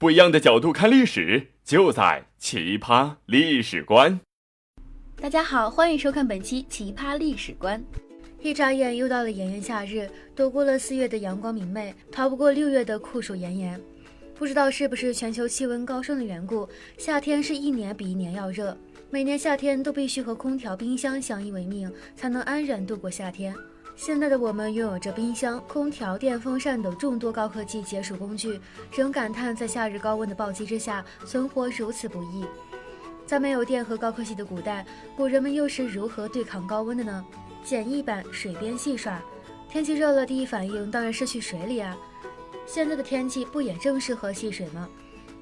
不一样的角度看历史，就在奇葩历史观。大家好，欢迎收看本期奇葩历史观。一眨眼又到了炎炎夏日，躲过了4月的阳光明媚，逃不过6月的酷暑炎炎。不知道是不是全球气温高升的缘故，夏天是一年比一年要热，每年夏天都必须和空调、冰箱相依为命，才能安然度过夏天。现在的我们拥有着冰箱、空调、电风扇等众多高科技解暑工具，仍感叹在夏日高温的暴击之下，存活如此不易。在没有电和高科技的古代，古人们又是如何对抗高温的呢？简易版水边戏耍，天气热了，第一反应当然是去水里啊。现在的天气不也正适合戏水吗？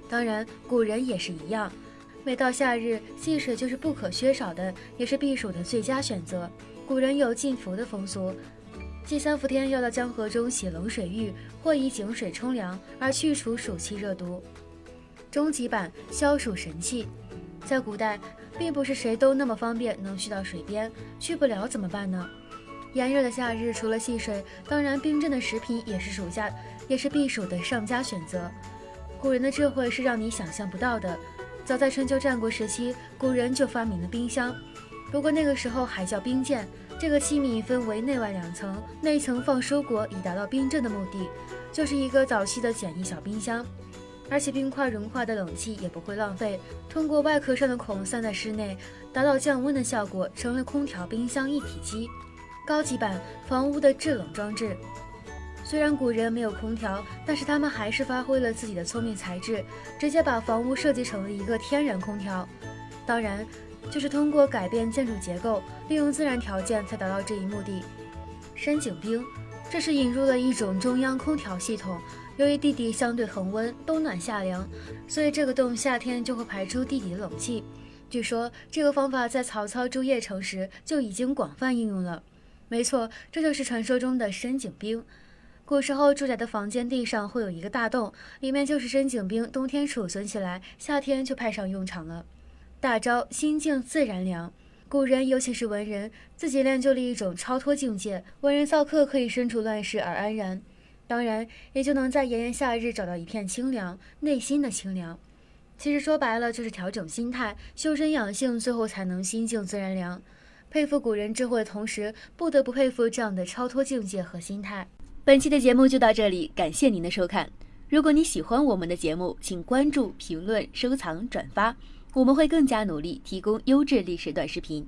当然，古人也是一样。每到夏日，戏水就是不可缺少的，也是避暑的最佳选择。古人有禁伏的风俗，即3伏天要到江河中洗冷水浴，或以井水冲凉，而去除暑气热毒。终极版消暑神器，在古代，并不是谁都那么方便能去到水边，去不了怎么办呢？炎热的夏日，除了戏水，当然冰镇的食品也是避暑的上佳选择。古人的智慧是让你想象不到的。早在春秋战国时期，古人就发明了冰箱，不过那个时候还叫冰鉴。这个器皿分为内外2层，内层放蔬果，以达到冰镇的目的，就是一个早期的简易小冰箱。而且冰块融化的冷气也不会浪费，通过外壳上的孔散在室内，达到降温的效果，成了空调冰箱一体机。高级版房屋的制冷装置，虽然古人没有空调，但是他们还是发挥了自己的聪明才智，直接把房屋设计成了一个天然空调。当然，就是通过改变建筑结构，利用自然条件才达到这一目的。深井冰，这是引入了一种中央空调系统。由于地底相对恒温，冬暖夏凉，所以这个洞夏天就会排出地底的冷气。据说这个方法在曹操筑邺城时就已经广泛应用了。没错，这就是传说中的深井冰。古时候住宅的房间地上会有一个大洞，里面就是深井冰，冬天储存起来，夏天就派上用场了。大招心静自然凉，古人尤其是文人，自己练就了一种超脱境界，文人骚客可以身处乱世而安然，当然也就能在炎炎夏日找到一片清凉，内心的清凉。其实说白了就是调整心态，修身养性，最后才能心静自然凉。佩服古人智慧的同时，不得不佩服这样的超脱境界和心态。本期的节目就到这里，感谢您的收看。如果你喜欢我们的节目，请关注、评论、收藏、转发，我们会更加努力提供优质历史短视频。